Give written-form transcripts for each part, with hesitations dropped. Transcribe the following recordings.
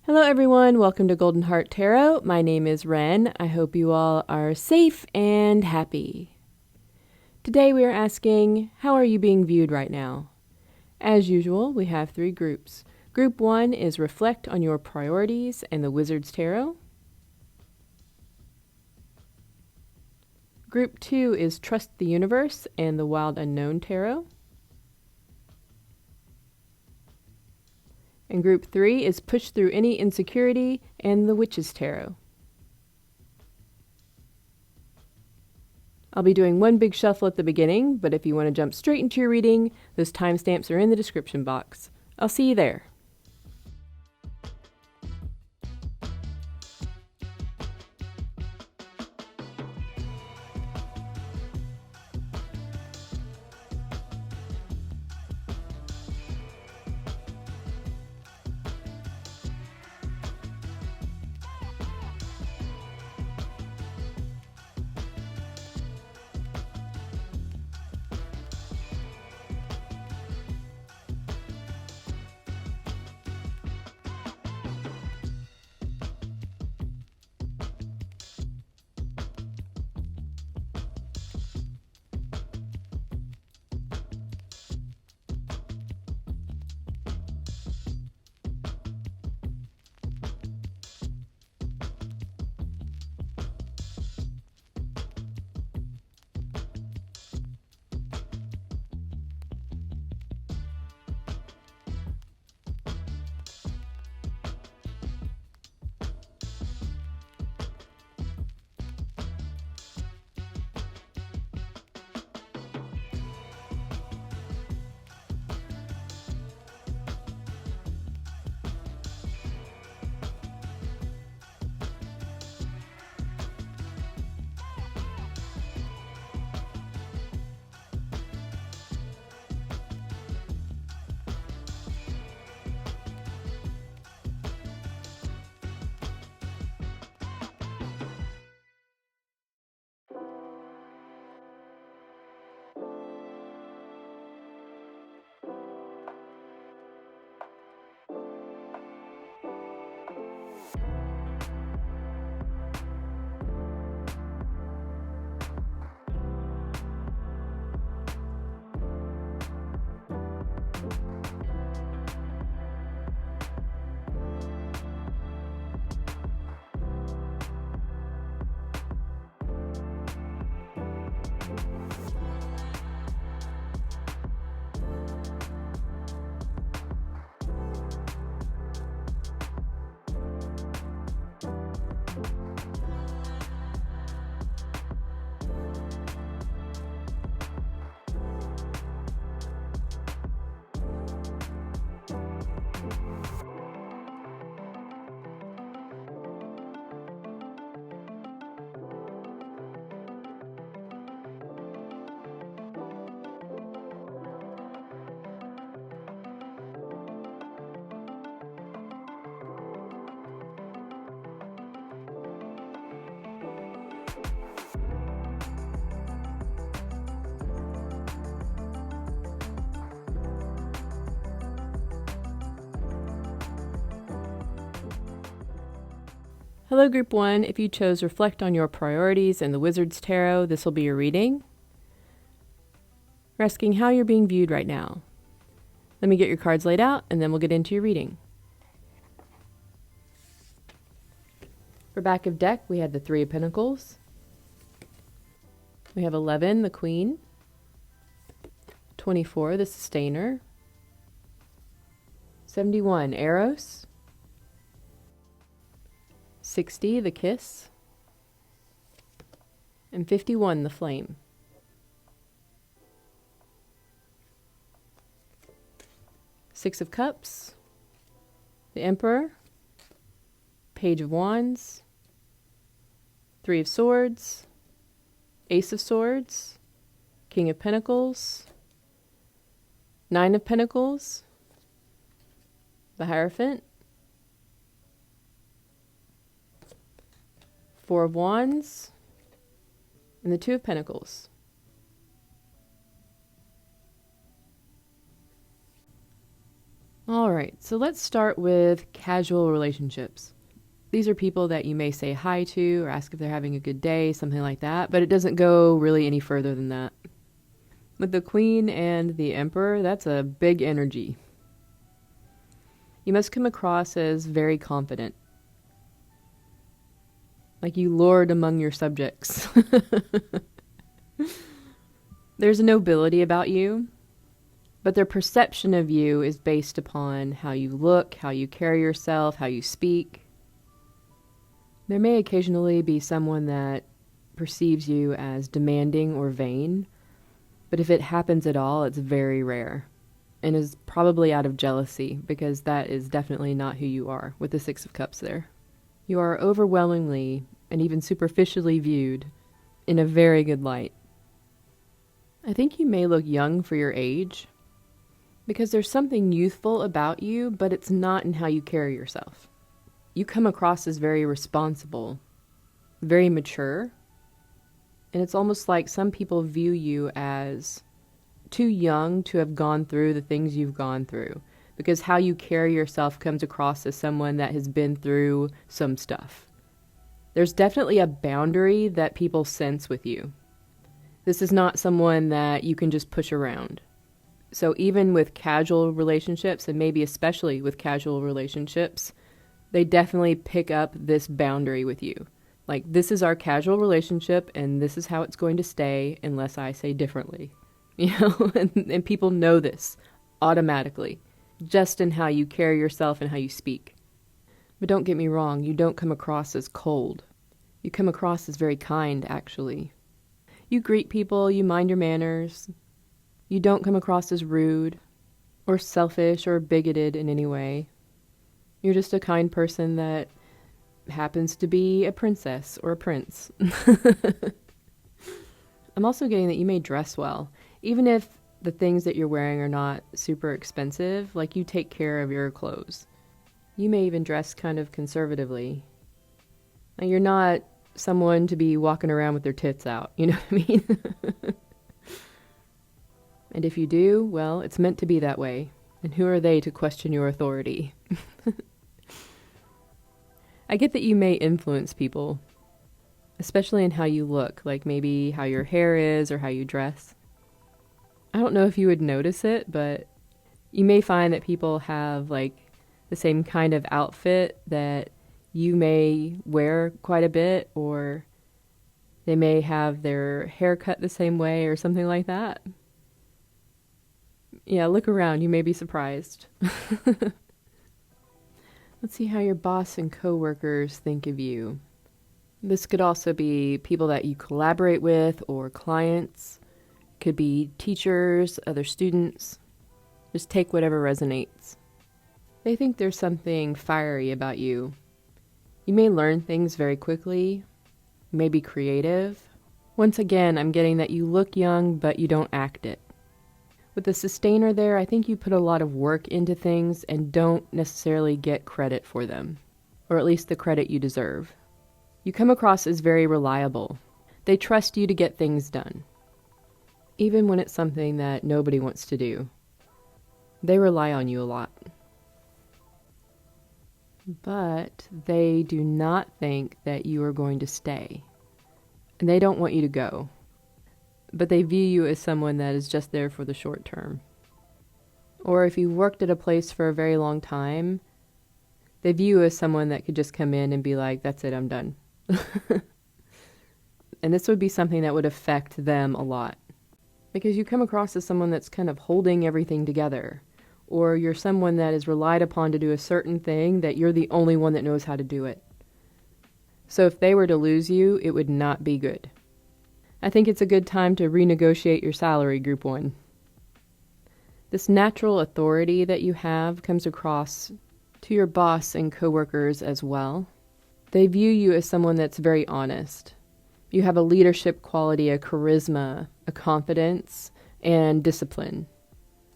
Hello everyone, welcome to Golden Heart Tarot. My name is Ren. I hope you all are safe and happy. Today we are asking, how are you being viewed right now? As usual, we have 3 groups. Group 1 is Reflect on Your Priorities and the Wizard's Tarot. Group 2 is Trust the Universe and the Wild Unknown Tarot. And Group 3 is Push Through Any Insecurity and the Witch's Tarot. I'll be doing one big shuffle at the beginning, but if you want to jump straight into your reading, those timestamps are in the description box. I'll see you there. Hello Group 1, if you chose Reflect on Your Priorities and the Wizard's Tarot, this will be your reading. We're asking how you're being viewed right now. Let me get your cards laid out and then we'll get into your reading. For back of deck, we have the 3 of Pentacles. We have 11, the Queen. 24, the Sustainer. 71, Eros. 60, the Kiss. And 51, the Flame. Six of Cups. The Emperor. Page of Wands. 3 of Swords. Ace of Swords. King of Pentacles. 9 of Pentacles. The Hierophant. 4 of Wands, and the 2 of Pentacles. All right, so let's start with casual relationships. These are people that you may say hi to or ask if they're having a good day, something like that, but it doesn't go really any further than that. With the Queen and the Emperor, that's a big energy. You must come across as very confident. Like you lord among your subjects. There's a nobility about you, but their perception of you is based upon how you look, how you carry yourself, how you speak. There may occasionally be someone that perceives you as demanding or vain, but if it happens at all, it's very rare and is probably out of jealousy because that is definitely not who you are with the Six of Cups there. You are overwhelmingly and even superficially viewed in a very good light. I think you may look young for your age because there's something youthful about you, but it's not in how you carry yourself. You come across as very responsible, very mature, and it's almost like some people view you as too young to have gone through the things you've gone through, because how you carry yourself comes across as someone that has been through some stuff. There's definitely a boundary that people sense with you. This is not someone that you can just push around. So even with casual relationships, and maybe especially with casual relationships, they definitely pick up this boundary with you. Like, this is our casual relationship, and this is how it's going to stay unless I say differently. You know, and people know this automatically, just in how you carry yourself and how you speak. But don't get me wrong, you don't come across as cold. You come across as very kind, actually. You greet people, you mind your manners. You don't come across as rude or selfish or bigoted in any way. You're just a kind person that happens to be a princess or a prince. I'm also getting that you may dress well. Even if the things that you're wearing are not super expensive, like you take care of your clothes. You may even dress kind of conservatively. Now, you're not someone to be walking around with their tits out, you know what I mean? And if you do, well, it's meant to be that way. And who are they to question your authority? I get that you may influence people, especially in how you look, like maybe how your hair is or how you dress. I don't know if you would notice it, but you may find that people have like the same kind of outfit that you may wear quite a bit, or they may have their hair cut the same way or something like that. Yeah, look around. You may be surprised. Let's see how your boss and coworkers think of you. This could also be people that you collaborate with or clients. Could be teachers, other students. Just take whatever resonates. They think there's something fiery about you. You may learn things very quickly. You may be creative. Once again, I'm getting that you look young, but you don't act it. With the sustainer there, I think you put a lot of work into things and don't necessarily get credit for them, or at least the credit you deserve. You come across as very reliable. They trust you to get things done, even when it's something that nobody wants to do. They rely on you a lot. But they do not think that you are going to stay, and they don't want you to go. But they view you as someone that is just there for the short term. Or if you worked at a place for a very long time, they view you as someone that could just come in and be like, that's it, I'm done. And this would be something that would affect them a lot. Because you come across as someone that's kind of holding everything together. Or you're someone that is relied upon to do a certain thing that you're the only one that knows how to do it. So if they were to lose you, it would not be good. I think it's a good time to renegotiate your salary, Group 1. This natural authority that you have comes across to your boss and coworkers as well. They view you as someone that's very honest. You have a leadership quality, a charisma, a confidence, and discipline.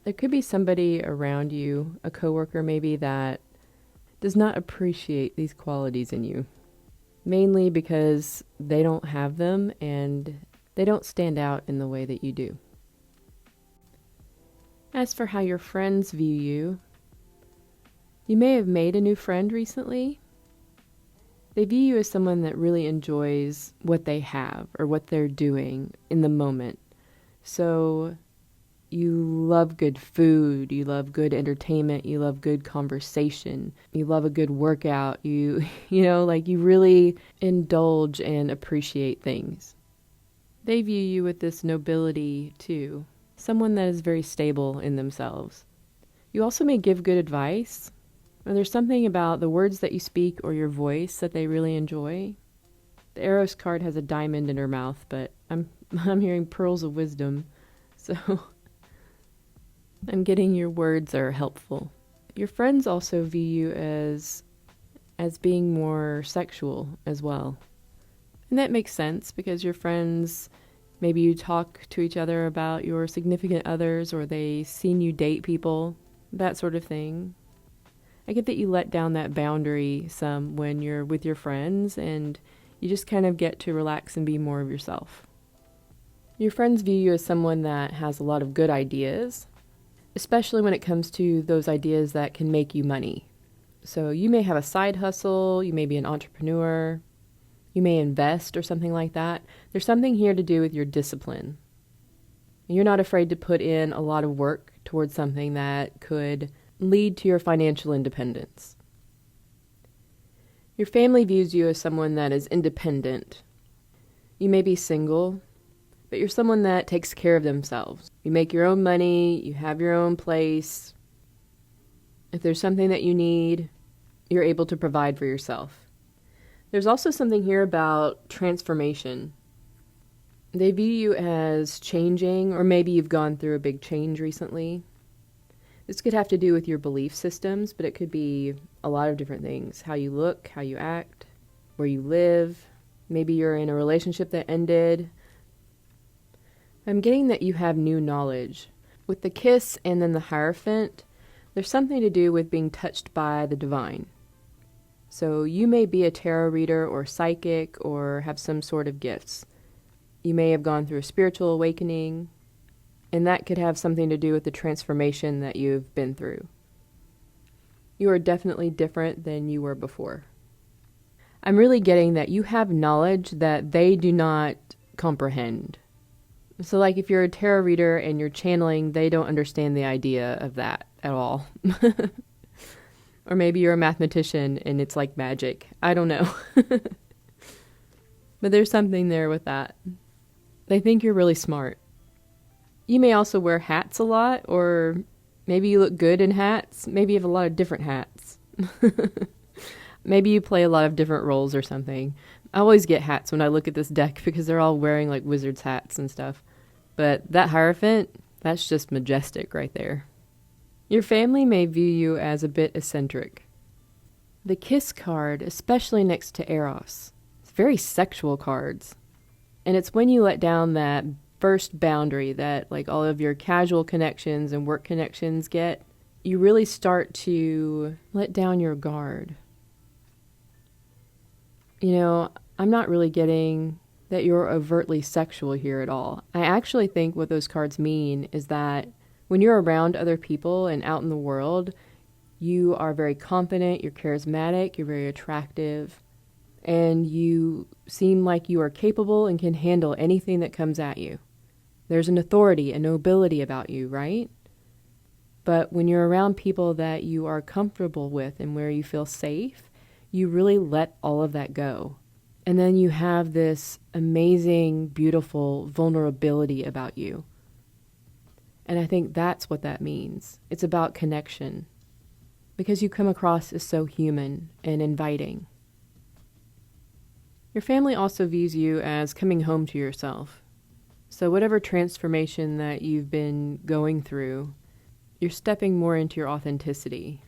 There could be somebody around you, a coworker maybe, that does not appreciate these qualities in you. Mainly because they don't have them and they don't stand out in the way that you do. As for how your friends view you, You may have made a new friend recently. They view you as someone that really enjoys what they have or what they're doing in the moment. So you love good food, you love good entertainment, you love good conversation, you love a good workout, you really indulge and appreciate things. They view you with this nobility too, someone that is very stable in themselves. You also may give good advice, or there's something about the words that you speak or your voice that they really enjoy. The Eros card has a diamond in her mouth, but I'm hearing pearls of wisdom, so I'm getting your words are helpful. Your friends also view you as being more sexual as well. And that makes sense because your friends, maybe you talk to each other about your significant others or they seen you date people, that sort of thing. I get that you let down that boundary some when you're with your friends and you just kind of get to relax and be more of yourself. Your friends view you as someone that has a lot of good ideas, especially when it comes to those ideas that can make you money. So you may have a side hustle, you may be an entrepreneur, you may invest or something like that. There's something here to do with your discipline. You're not afraid to put in a lot of work towards something that could lead to your financial independence. Your family views you as someone that is independent. You may be single, but you're someone that takes care of themselves. You make your own money, you have your own place. If there's something that you need, you're able to provide for yourself. There's also something here about transformation. They view you as changing, or maybe you've gone through a big change recently. This could have to do with your belief systems, but it could be a lot of different things. How you look, how you act, where you live. Maybe you're in a relationship that ended. I'm getting that you have new knowledge. With the kiss and then the Hierophant, there's something to do with being touched by the divine. So you may be a tarot reader or psychic or have some sort of gifts. You may have gone through a spiritual awakening, and that could have something to do with the transformation that you've been through. You are definitely different than you were before. I'm really getting that you have knowledge that they do not comprehend. So like if you're a tarot reader and you're channeling, they don't understand the idea of that at all. Or maybe you're a mathematician and it's like magic. I don't know. But there's something there with that. They think you're really smart. You may also wear hats a lot, or maybe you look good in hats. Maybe you have a lot of different hats. Maybe you play a lot of different roles or something. I always get hats when I look at this deck because they're all wearing like wizards' hats and stuff. But that Hierophant, that's just majestic right there. Your family may view you as a bit eccentric. The Kiss card, especially next to Eros, it's very sexual cards. And it's when you let down that first boundary that like all of your casual connections and work connections get, you really start to let down your guard. You know, I'm not really getting that you're overtly sexual here at all. I actually think what those cards mean is that when you're around other people and out in the world, you are very confident, you're charismatic, you're very attractive, and you seem like you are capable and can handle anything that comes at you. There's an authority, a nobility about you, right? But when you're around people that you are comfortable with and where you feel safe, you really let all of that go. And then you have this amazing, beautiful vulnerability about you. And I think that's what that means. It's about connection. Because you come across as so human and inviting. Your family also views you as coming home to yourself. So whatever transformation that you've been going through, you're stepping more into your authenticity.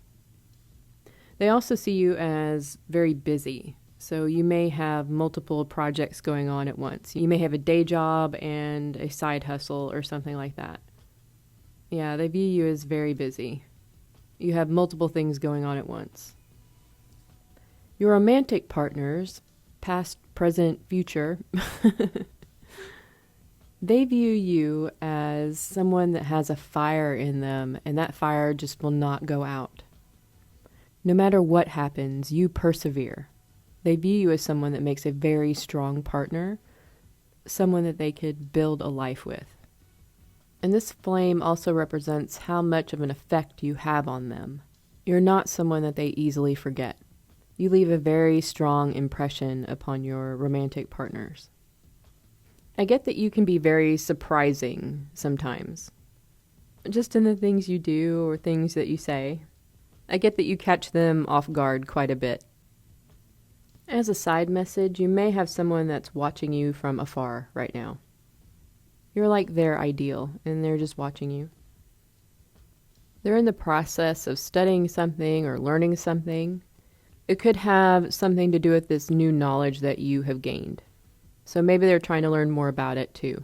They also see you as very busy. So you may have multiple projects going on at once. You may have a day job and a side hustle or something like that. Yeah, they view you as very busy. You have multiple things going on at once. Your romantic partners, past, present, future, they view you as someone that has a fire in them, and that fire just will not go out. No matter what happens, you persevere. They view you as someone that makes a very strong partner, someone that they could build a life with. And this flame also represents how much of an effect you have on them. You're not someone that they easily forget. You leave a very strong impression upon your romantic partners. I get that you can be very surprising sometimes, just in the things you do or things that you say. I get that you catch them off guard quite a bit. As a side message, you may have someone that's watching you from afar right now. You're like their ideal, and they're just watching you. They're in the process of studying something or learning something. It could have something to do with this new knowledge that you have gained. So maybe they're trying to learn more about it too.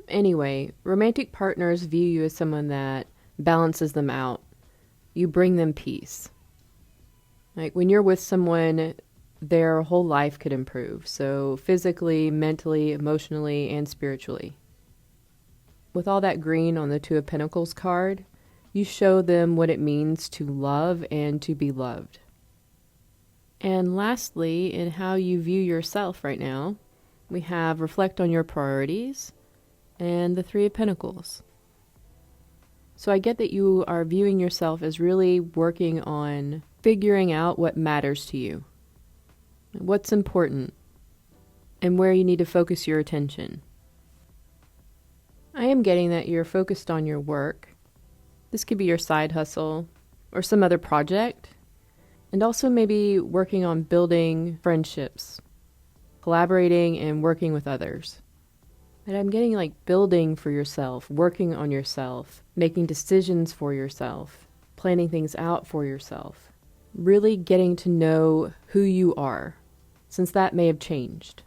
Anyway, romantic partners view you as someone that balances them out. You bring them peace. Like when you're with someone, their whole life could improve. So physically, mentally, emotionally, and spiritually. With all that green on the Two of Pentacles card, you show them what it means to love and to be loved. And lastly, in how you view yourself right now, we have reflect on your priorities and the Three of Pentacles. So I get that you are viewing yourself as really working on figuring out what matters to you, what's important, and where you need to focus your attention. I am getting that you're focused on your work. This could be your side hustle or some other project, and also maybe working on building friendships, collaborating and working with others. And I'm getting like building for yourself, working on yourself, making decisions for yourself, planning things out for yourself, really getting to know who you are, since that may have changed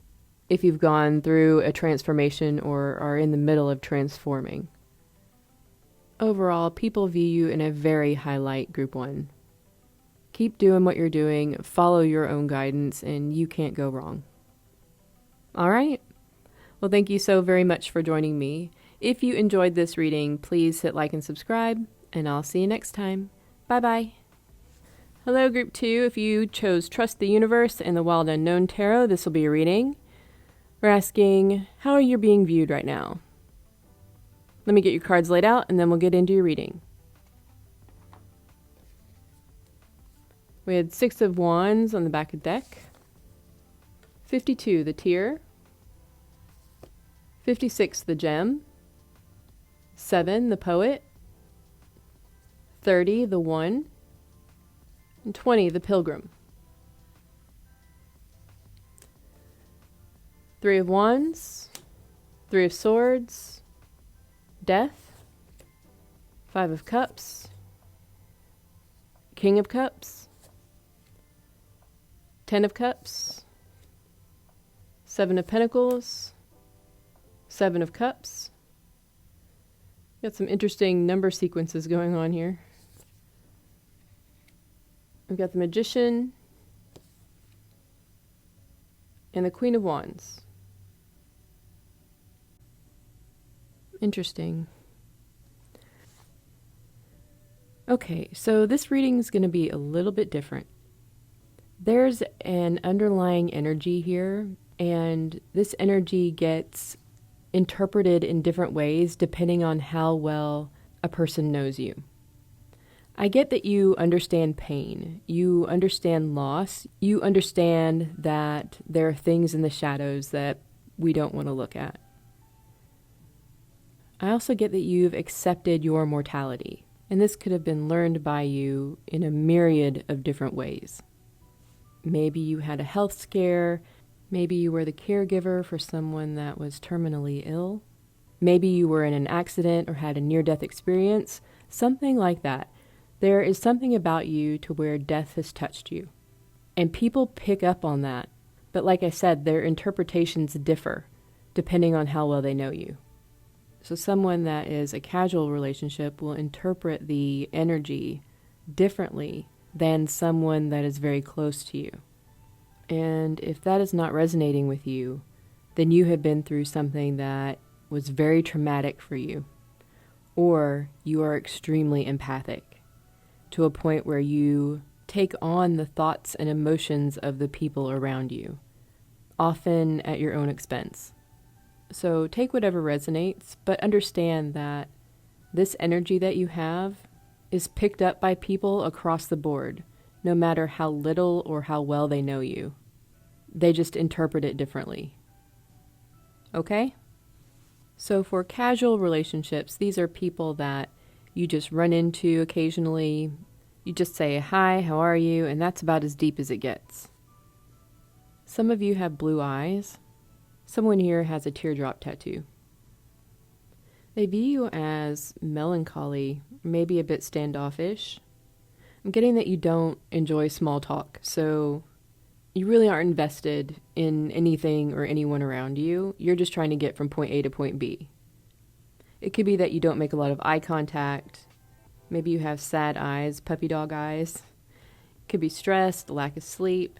if you've gone through a transformation or are in the middle of transforming. Overall, people view you in a very high light, Group 1. Keep doing what you're doing, follow your own guidance, and you can't go wrong. All right. Well, thank you so very much for joining me. If you enjoyed this reading, please hit like and subscribe, and I'll see you next time. Bye-bye. Hello, Group 2. If you chose Trust the Universe and the Wild Unknown Tarot, this will be a reading. We're asking, how are you being viewed right now? Let me get your cards laid out, and then we'll get into your reading. We had 6 of Wands on the back of the deck. 52, the Tear. 56, the Gem. 7, the Poet. 30, the One. And 20, the Pilgrim. 3 of Wands. 3 of Swords. Death. 5 of Cups. King of Cups. 10 of Cups. 7 of Pentacles. 7 of Cups. Got some interesting number sequences going on here. We've got the Magician and the Queen of Wands. Interesting. Okay, so this reading is going to be a little bit different. There's an underlying energy here, and this energy gets interpreted in different ways depending on how well a person knows you. I get that you understand pain, you understand loss, you understand that there are things in the shadows that we don't want to look at. I also get that you've accepted your mortality, and this could have been learned by you in a myriad of different ways. Maybe you had a health scare, maybe you were the caregiver for someone that was terminally ill, maybe you were in an accident or had a near-death experience, something like that. There is something about you to where death has touched you, and people pick up on that, but like I said, their interpretations differ depending on how well they know you. So someone that is a casual relationship will interpret the energy differently than someone that is very close to you. And if that is not resonating with you, then you have been through something that was very traumatic for you, or you are extremely empathic. to a point where you take on the thoughts and emotions of the people around you, often at your own expense. So take whatever resonates, but understand that this energy that you have is picked up by people across the board, no matter how little or how well they know you. They just interpret it differently. Okay? So for casual relationships, these are people that you just run into occasionally. You just say, "Hi, how are you?" And that's about as deep as it gets. Some of you have blue eyes. Someone here has a teardrop tattoo. They view you as melancholy, maybe a bit standoffish. I'm getting that you don't enjoy small talk, so you really aren't invested in anything or anyone around you. You're just trying to get from point A to point B. It could be that you don't make a lot of eye contact. Maybe you have sad eyes, puppy dog eyes. It could be stressed, lack of sleep.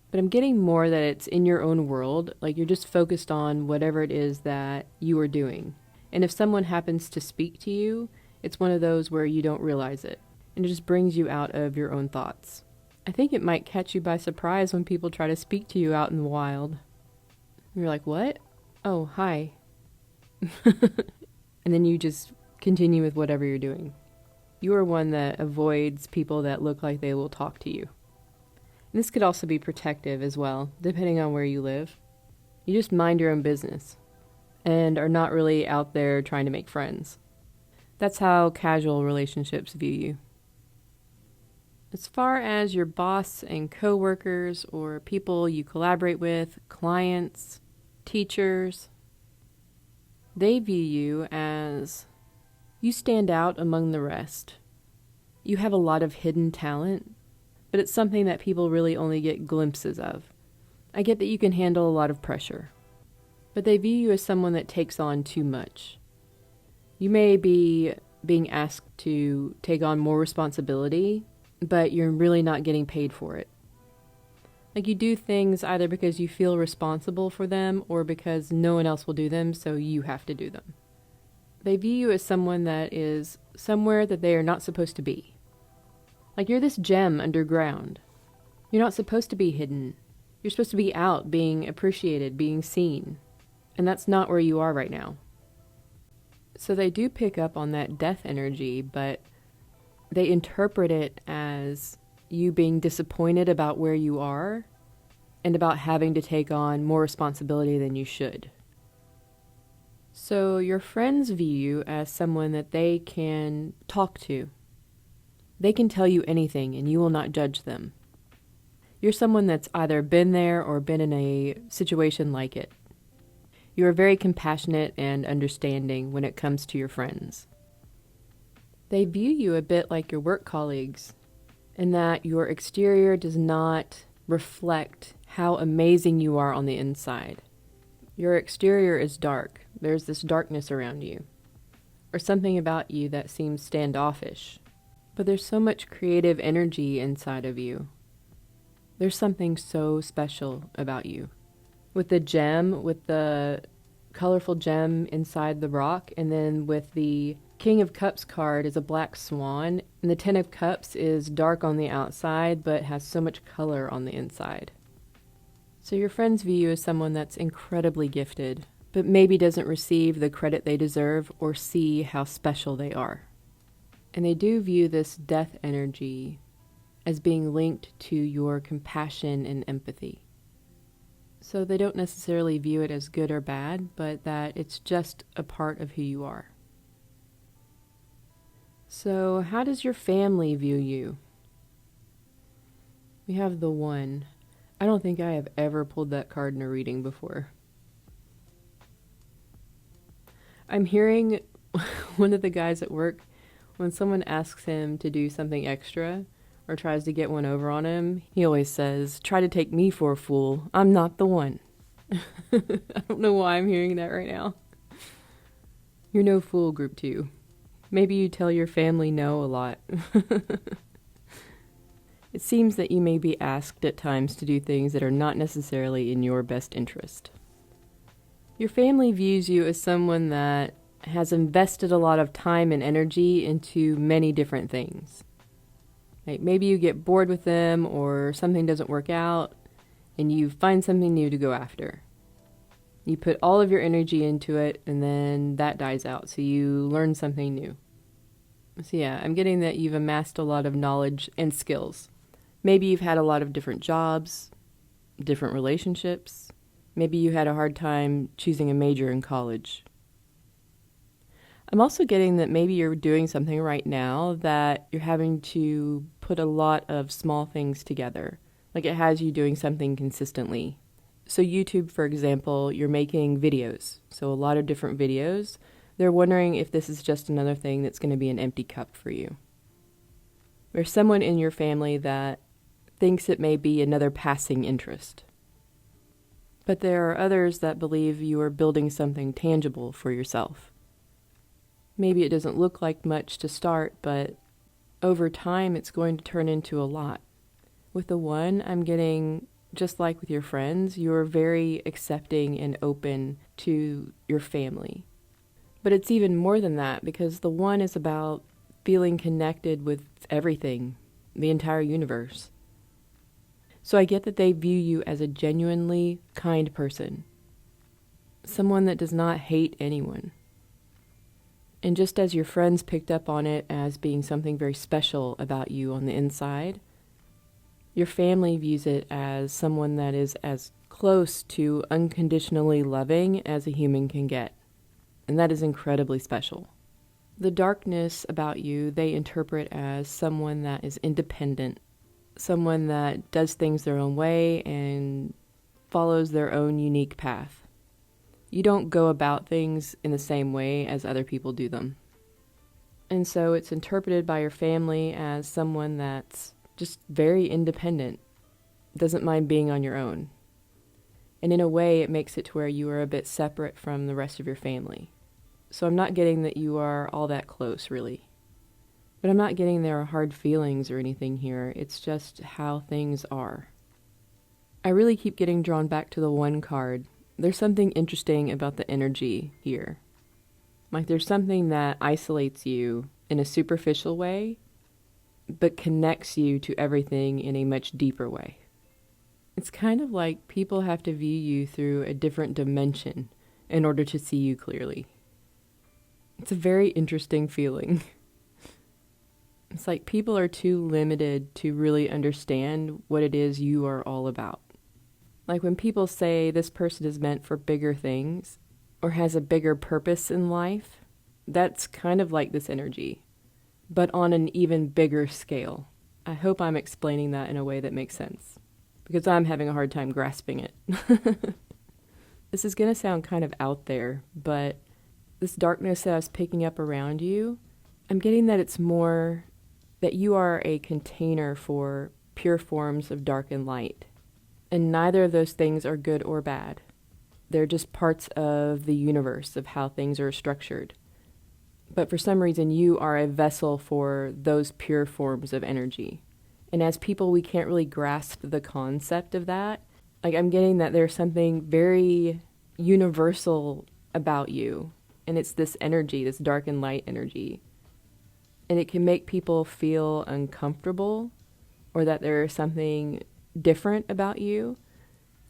But I'm getting more that it's in your own world, like you're just focused on whatever it is that you are doing. And if someone happens to speak to you, it's one of those where you don't realize it. And it just brings you out of your own thoughts. I think it might catch you by surprise when people try to speak to you out in the wild. You're like, "What? Oh, hi." And then you just continue with whatever you're doing. You are one that avoids people that look like they will talk to you. And this could also be protective as well, depending on where you live. You just mind your own business and are not really out there trying to make friends. That's how casual relationships view you. As far as your boss and coworkers or people you collaborate with, clients, teachers, they view you as you stand out among the rest. You have a lot of hidden talent, but it's something that people really only get glimpses of. I get that you can handle a lot of pressure, but they view you as someone that takes on too much. You may be being asked to take on more responsibility, but you're really not getting paid for it. Like you do things either because you feel responsible for them or because no one else will do them, so you have to do them. They view you as someone that is somewhere that they are not supposed to be. Like you're this gem underground. You're not supposed to be hidden. You're supposed to be out, being appreciated, being seen. And that's not where you are right now. So they do pick up on that death energy, but they interpret it as you being disappointed about where you are and about having to take on more responsibility than you should. So your friends view you as someone that they can talk to. They can tell you anything and you will not judge them. You're someone that's either been there or been in a situation like it. You are very compassionate and understanding when it comes to your friends. They view you a bit like your work colleagues, in that your exterior does not reflect how amazing you are on the inside. Your exterior is dark. There's this darkness around you, or something about you that seems standoffish. But there's so much creative energy inside of you. There's something so special about you. With the gem, with the colorful gem inside the rock, and then with the King of Cups card is a black swan, and the Ten of Cups is dark on the outside, but has so much color on the inside. So your friends view you as someone that's incredibly gifted, but maybe doesn't receive the credit they deserve or see how special they are. And they do view this death energy as being linked to your compassion and empathy. So they don't necessarily view it as good or bad, but that it's just a part of who you are. So how does your family view you? We have the One. I don't think I have ever pulled that card in a reading before. I'm hearing one of the guys at work, when someone asks him to do something extra or tries to get one over on him, he always says, "Try to take me for a fool. I'm not the one." I don't know why I'm hearing that right now. You're no fool, group 2. Maybe you tell your family no a lot. It seems that you may be asked at times to do things that are not necessarily in your best interest. Your family views you as someone that has invested a lot of time and energy into many different things. Like maybe you get bored with them or something doesn't work out and you find something new to go after. You put all of your energy into it and then that dies out. So you learn something new. So yeah, I'm getting that you've amassed a lot of knowledge and skills. Maybe you've had a lot of different jobs, different relationships. Maybe you had a hard time choosing a major in college. I'm also getting that maybe you're doing something right now that you're having to put a lot of small things together. Like it has you doing something consistently. So YouTube, for example, you're making videos. So a lot of different videos. They're wondering if this is just another thing that's going to be an empty cup for you. There's someone in your family that thinks it may be another passing interest. But there are others that believe you are building something tangible for yourself. Maybe it doesn't look like much to start, but over time it's going to turn into a lot. With the one, I'm getting, just like with your friends, you're very accepting and open to your family. But it's even more than that because the one is about feeling connected with everything, the entire universe. So I get that they view you as a genuinely kind person, someone that does not hate anyone. And just as your friends picked up on it as being something very special about you on the inside, your family views it as someone that is as close to unconditionally loving as a human can get. And that is incredibly special. The darkness about you, they interpret as someone that is independent, someone that does things their own way and follows their own unique path. You don't go about things in the same way as other people do them. And so it's interpreted by your family as someone that's just very independent, doesn't mind being on your own. And in a way, it makes it to where you are a bit separate from the rest of your family. So I'm not getting that you are all that close, really. But I'm not getting there are hard feelings or anything here. It's just how things are. I really keep getting drawn back to the one card. There's something interesting about the energy here. Like there's something that isolates you in a superficial way, but connects you to everything in a much deeper way. It's kind of like people have to view you through a different dimension in order to see you clearly. It's a very interesting feeling. It's like people are too limited to really understand what it is you are all about. Like when people say this person is meant for bigger things or has a bigger purpose in life, that's kind of like this energy, but on an even bigger scale. I hope I'm explaining that in a way that makes sense, because I'm having a hard time grasping it. This is going to sound kind of out there, but this darkness that I was picking up around you, I'm getting that it's more that you are a container for pure forms of dark and light. And neither of those things are good or bad. They're just parts of the universe, of how things are structured. But for some reason, you are a vessel for those pure forms of energy. And as people, we can't really grasp the concept of that. Like I'm getting that there's something very universal about you. And it's this energy, this dark and light energy. And it can make people feel uncomfortable or that there's something different about you,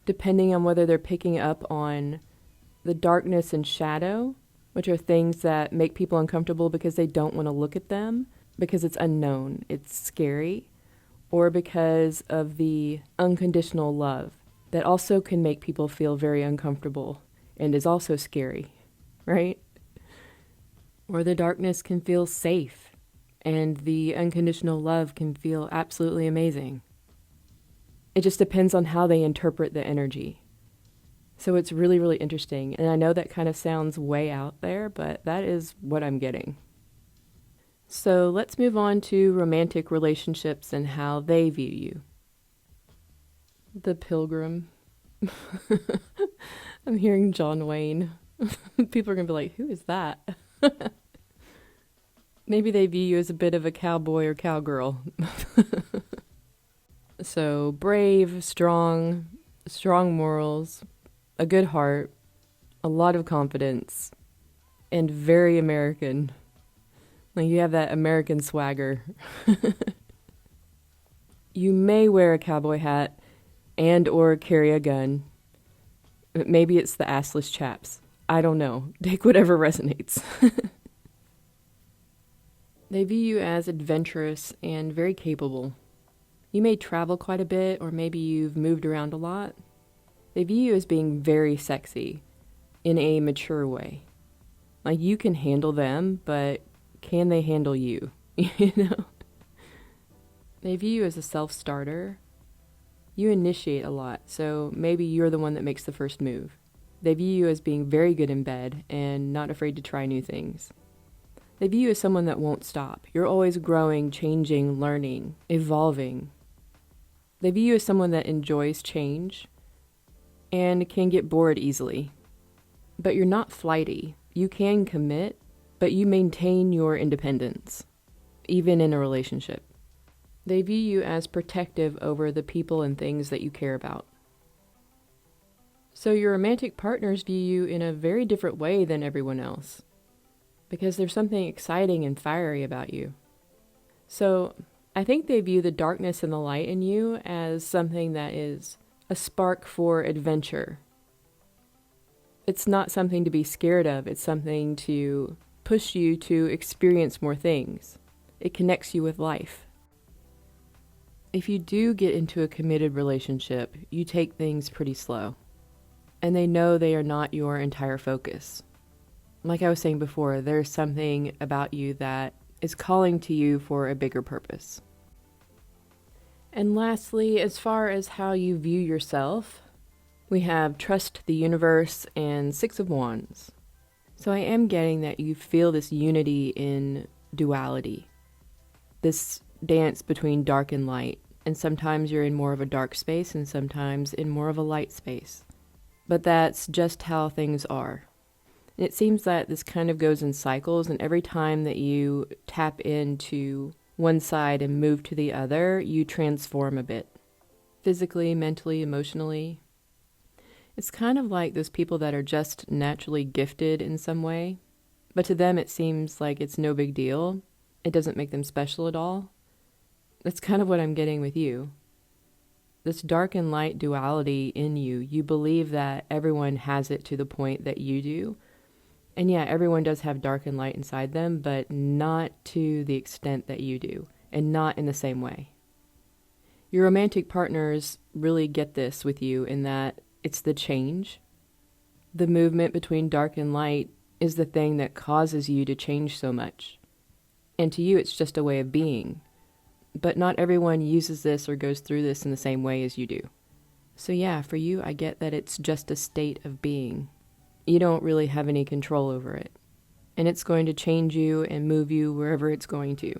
depending on whether they're picking up on the darkness and shadow, which are things that make people uncomfortable because they don't want to look at them, because it's unknown, it's scary, or because of the unconditional love that also can make people feel very uncomfortable and is also scary, right? Or the darkness can feel safe and the unconditional love can feel absolutely amazing. It just depends on how they interpret the energy. So it's really, really interesting. And I know that kind of sounds way out there, but that is what I'm getting. So let's move on to romantic relationships and how they view you. The Pilgrim. I'm hearing John Wayne. People are going to be like, who is that? Maybe they view you as a bit of a cowboy or cowgirl. So brave, strong morals, a good heart, a lot of confidence, and very American. Like you have that American swagger. You may wear a cowboy hat and or carry a gun. Maybe it's the assless chaps. I don't know. Take whatever resonates. They view you as adventurous and very capable. You may travel quite a bit, or maybe you've moved around a lot. They view you as being very sexy in a mature way. Like, you can handle them, but can they handle you? You know? They view you as a self-starter. You initiate a lot, so maybe you're the one that makes the first move. They view you as being very good in bed and not afraid to try new things. They view you as someone that won't stop. You're always growing, changing, learning, evolving. They view you as someone that enjoys change and can get bored easily. But you're not flighty. You can commit, but you maintain your independence, even in a relationship. They view you as protective over the people and things that you care about. So your romantic partners view you in a very different way than everyone else, because there's something exciting and fiery about you. So I think they view the darkness and the light in you as something that is a spark for adventure. It's not something to be scared of. It's something to push you to experience more things. It connects you with life. If you do get into a committed relationship, you take things pretty slow. And they know they are not your entire focus. Like I was saying before, there's something about you that is calling to you for a bigger purpose. And lastly, as far as how you view yourself, we have trust the universe and Six of Wands. So I am getting that you feel this unity in duality, this dance between dark and light. And sometimes you're in more of a dark space and sometimes in more of a light space. But that's just how things are. And it seems that this kind of goes in cycles, and every time that you tap into one side and move to the other, you transform a bit. Physically, mentally, emotionally. It's kind of like those people that are just naturally gifted in some way, but to them it seems like it's no big deal. It doesn't make them special at all. That's kind of what I'm getting with you. This dark and light duality in you, you believe that everyone has it to the point that you do. And yeah, everyone does have dark and light inside them, but not to the extent that you do, and not in the same way. Your romantic partners really get this with you in that it's the change. The movement between dark and light is the thing that causes you to change so much. And to you, it's just a way of being. But not everyone uses this or goes through this in the same way as you do. So yeah, for you, I get that it's just a state of being. You don't really have any control over it. And it's going to change you and move you wherever it's going to.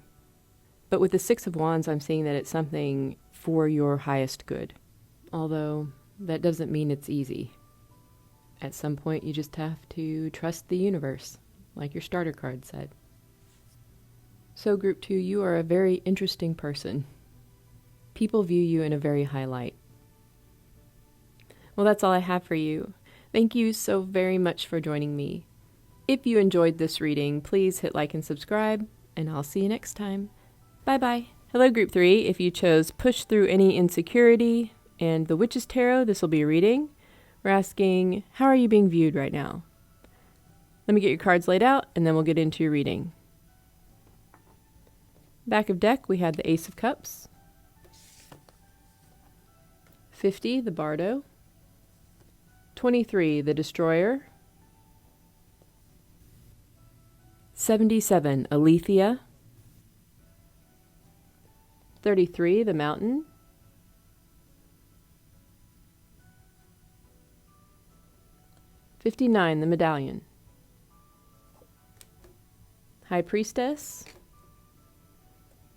But with the Six of Wands, I'm seeing that it's something for your highest good. Although that doesn't mean it's easy. At some point, you just have to trust the universe, like your starter card said. So Group 2, you are a very interesting person. People view you in a very high light. Well, that's all I have for you. Thank you so very much for joining me. If you enjoyed this reading, please hit like and subscribe, and I'll see you next time. Bye-bye. Hello, Group 3. If you chose Push Through Any Insecurity and the Witch's Tarot, this will be a reading. We're asking, how are you being viewed right now? Let me get your cards laid out, and then we'll get into your reading. Back of deck, we had the Ace of Cups, 50, the Bardo, 23, the Destroyer, 77, Alethea, 33, the Mountain, 59, the Medallion, High Priestess,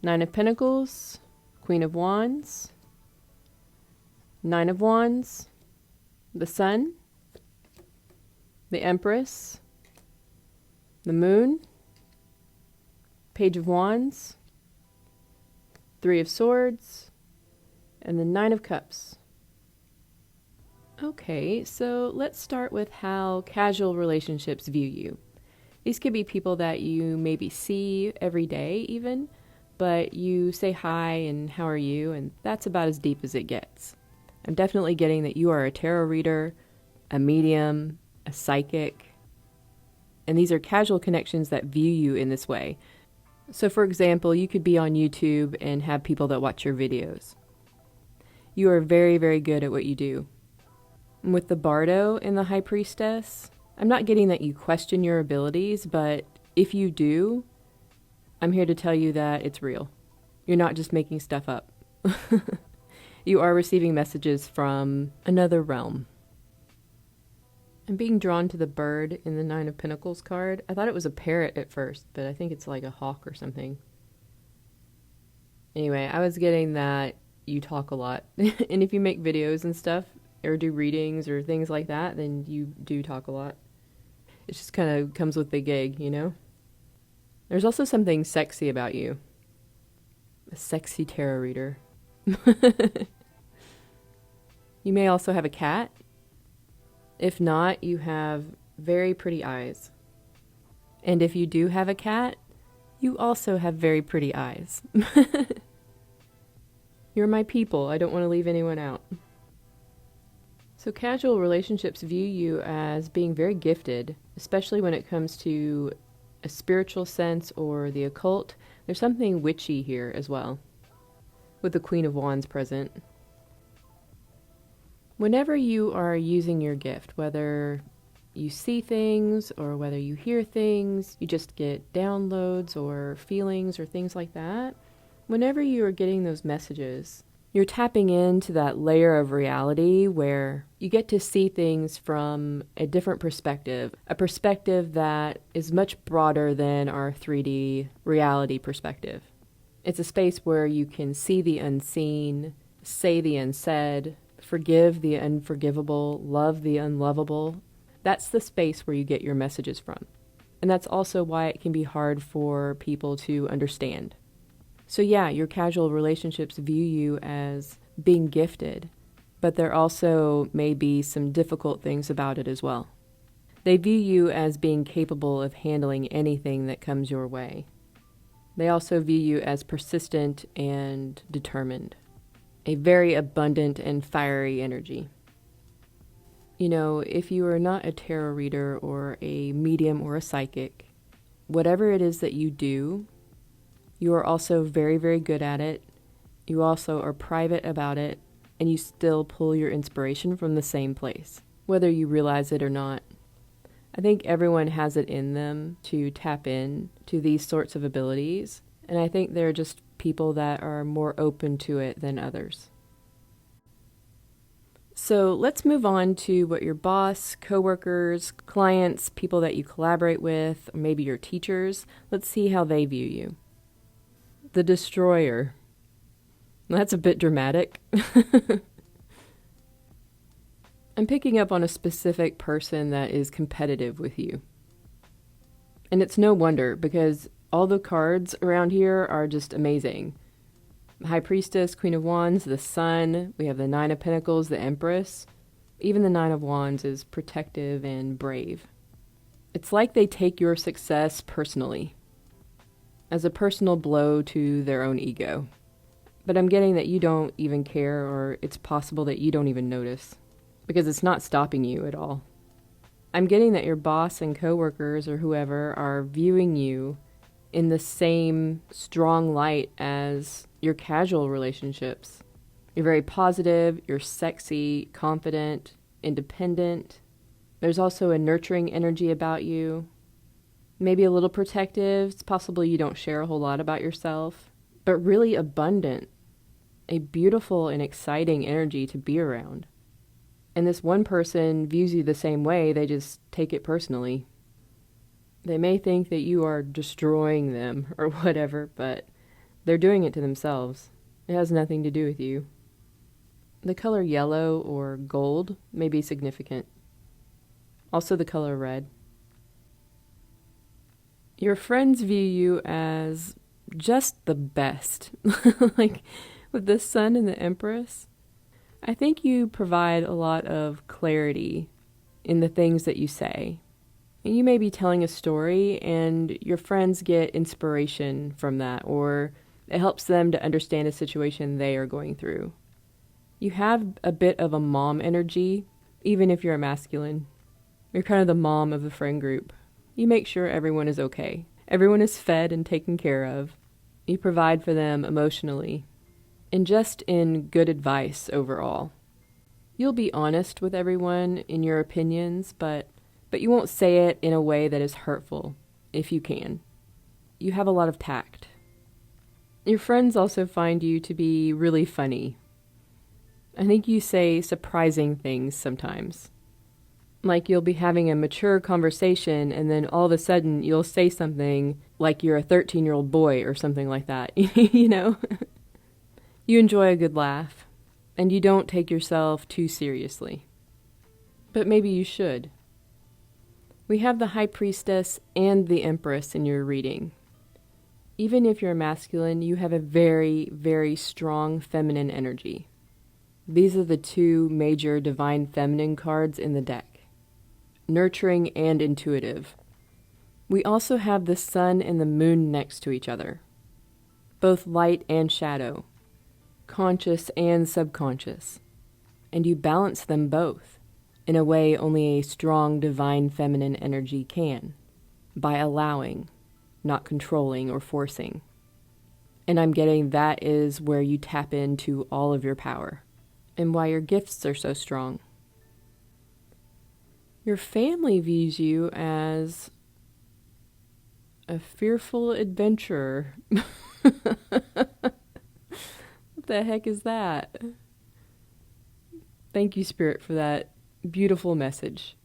Nine of Pentacles, Queen of Wands, Nine of Wands, the Sun, the Empress, the Moon, Page of Wands, Three of Swords, and the Nine of Cups. Okay, so let's start with how casual relationships view you. These could be people that you maybe see every day even, but you say hi and how are you, and that's about as deep as it gets. I'm definitely getting that you are a tarot reader, a medium, a psychic, and these are casual connections that view you in this way. So for example, you could be on YouTube and have people that watch your videos. You are very, very good at what you do. And with the Bardo and the High Priestess, I'm not getting that you question your abilities, but if you do, I'm here to tell you that it's real. You're not just making stuff up. You are receiving messages from another realm. I'm being drawn to the bird in the Nine of Pentacles card. I thought it was a parrot at first, but I think it's like a hawk or something. Anyway, I was getting that you talk a lot. And if you make videos and stuff, or do readings or things like that, then you do talk a lot. It just kind of comes with the gig, you know? There's also something sexy about you. A sexy tarot reader. You may also have a cat. If not, you have very pretty eyes. And if you do have a cat, you also have very pretty eyes. You're my people. I don't want to leave anyone out. So casual relationships view you as being very gifted, especially when it comes to a spiritual sense or the occult. There's something witchy here as well, with the Queen of Wands present. Whenever you are using your gift, whether you see things or whether you hear things, you just get downloads or feelings or things like that, whenever you are getting those messages, you're tapping into that layer of reality where you get to see things from a different perspective, a perspective that is much broader than our 3D reality perspective. It's a space where you can see the unseen, say the unsaid, forgive the unforgivable, love the unlovable. That's the space where you get your messages from. And that's also why it can be hard for people to understand. So yeah, your casual relationships view you as being gifted, but there also may be some difficult things about it as well. They view you as being capable of handling anything that comes your way. They also view you as persistent and determined. A very abundant and fiery energy. You know, if you are not a tarot reader or a medium or a psychic, whatever it is that you do, you are also very, very good at it. You also are private about it, and you still pull your inspiration from the same place, whether you realize it or not. I think everyone has it in them to tap in to these sorts of abilities, and I think they're just people that are more open to it than others. So let's move on to what your boss, coworkers, clients, people that you collaborate with, or maybe your teachers, let's see how they view you. The Destroyer. That's a bit dramatic. I'm picking up on a specific person that is competitive with you. And it's no wonder, because all the cards around here are just amazing. High Priestess, Queen of Wands, the Sun, we have the Nine of Pentacles, the Empress. Even the Nine of Wands is protective and brave. It's like they take your success personally, as a personal blow to their own ego. But I'm getting that you don't even care, or it's possible that you don't even notice, because it's not stopping you at all. I'm getting that your boss and coworkers or whoever are viewing you in the same strong light as your casual relationships. You're very positive, you're sexy, confident, independent. There's also a nurturing energy about you. Maybe a little protective. It's possible you don't share a whole lot about yourself, but really abundant. A beautiful and exciting energy to be around. And this one person views you the same way, they just take it personally. They may think that you are destroying them or whatever, but they're doing it to themselves. It has nothing to do with you. The color yellow or gold may be significant. Also the color red. Your friends view you as just the best. Like with the Sun and the Empress, I think you provide a lot of clarity in the things that you say. And you may be telling a story and your friends get inspiration from that, or It helps them to understand a situation they are going through. You have a bit of a mom energy, even if you're a masculine. You're kind of the mom of the friend group. You make sure everyone is okay. Everyone is fed and taken care of. You provide for them emotionally, and just in good advice overall. You'll be honest with everyone in your opinions, but you won't say it in a way that is hurtful, if you can. You have a lot of tact. Your friends also find you to be really funny. I think you say surprising things sometimes. Like you'll be having a mature conversation and then all of a sudden you'll say something like you're a 13-year-old boy or something like that, you know? You enjoy a good laugh, and you don't take yourself too seriously. But maybe you should. We have the High Priestess and the Empress in your reading. Even if you're masculine, you have a very, very strong feminine energy. These are the two major divine feminine cards in the deck. Nurturing and intuitive. We also have the sun and the moon next to each other. Both light and shadow. Conscious and subconscious. And you balance them both in a way only a strong divine feminine energy can, by allowing, not controlling or forcing. And I'm getting that is where you tap into all of your power, and why your gifts are so strong. Your family views you as a fearful adventurer. What the heck is that? Thank you, Spirit, for that beautiful message.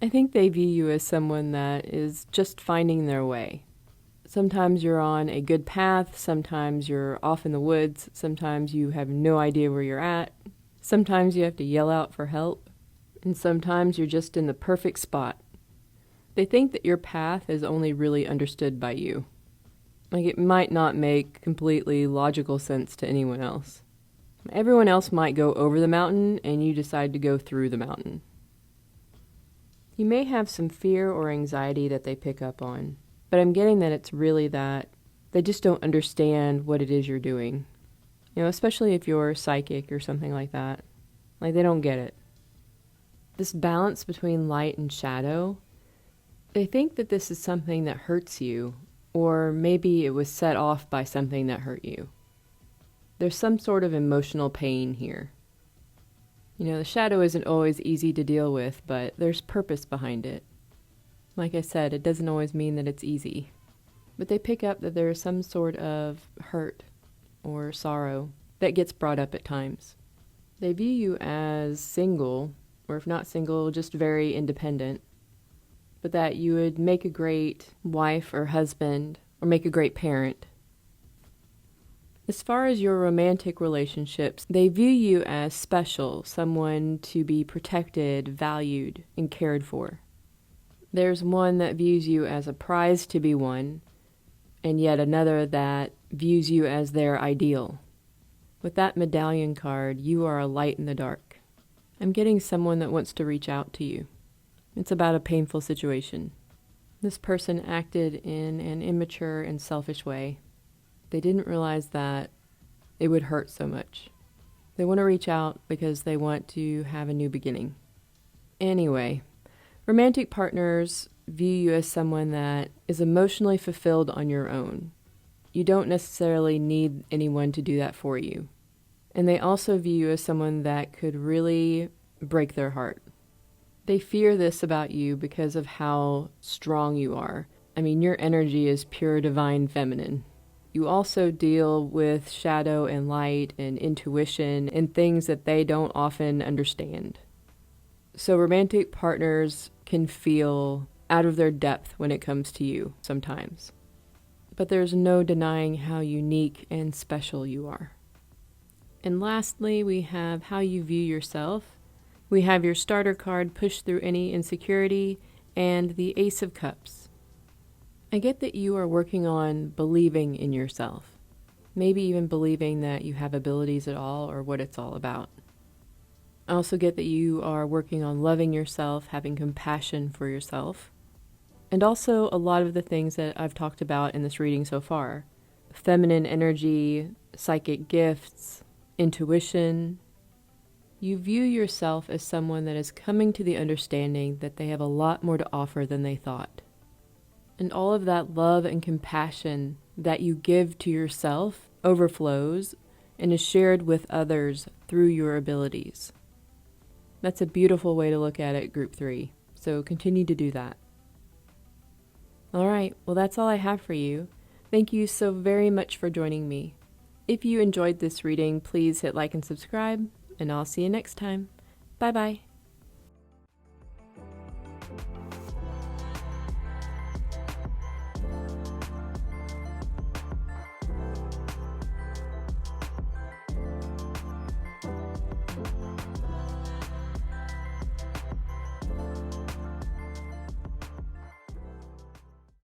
I think they view you as someone that is just finding their way. Sometimes you're on a good path, sometimes you're off in the woods, sometimes you have no idea where you're at, sometimes you have to yell out for help, and sometimes you're just in the perfect spot. They think that your path is only really understood by you. Like it might not make completely logical sense to anyone else. Everyone else might go over the mountain, and you decide to go through the mountain. You may have some fear or anxiety that they pick up on, but I'm getting that it's really that they just don't understand what it is you're doing. You know, especially if you're psychic or something like that. Like, they don't get it. This balance between light and shadow, they think that this is something that hurts you, or maybe it was set off by something that hurt you. There's some sort of emotional pain here. You know, the shadow isn't always easy to deal with, but there's purpose behind it. Like I said, it doesn't always mean that it's easy. But they pick up that there is some sort of hurt or sorrow that gets brought up at times. They view you as single, or if not single, just very independent, but that you would make a great wife or husband, or make a great parent. As far as your romantic relationships, they view you as special, someone to be protected, valued, and cared for. There's one that views you as a prize to be won, and yet another that views you as their ideal. With that medallion card, you are a light in the dark. I'm getting someone that wants to reach out to you. It's about a painful situation. This person acted in an immature and selfish way. They didn't realize that it would hurt so much. They want to reach out because they want to have a new beginning. Anyway, romantic partners view you as someone that is emotionally fulfilled on your own. You don't necessarily need anyone to do that for you. And they also view you as someone that could really break their heart. They fear this about you because of how strong you are. I mean, your energy is pure divine feminine. You also deal with shadow and light and intuition and things that they don't often understand. So romantic partners can feel out of their depth when it comes to you sometimes. But there's no denying how unique and special you are. And lastly, we have how you view yourself. We have your starter card, Push Through Any Insecurity, and the Ace of Cups. I get that you are working on believing in yourself. Maybe even believing that you have abilities at all or what it's all about. I also get that you are working on loving yourself, having compassion for yourself. and also a lot of the things that I've talked about in this reading so far. Feminine energy, psychic gifts, intuition. You view yourself as someone that is coming to the understanding that they have a lot more to offer than they thought. And all of that love and compassion that you give to yourself overflows and is shared with others through your abilities. That's a beautiful way to look at it, Group 3. So continue to do that. All right, well, that's all I have for you. Thank you so very much for joining me. If you enjoyed this reading, please hit like and subscribe, and I'll see you next time. Bye-bye.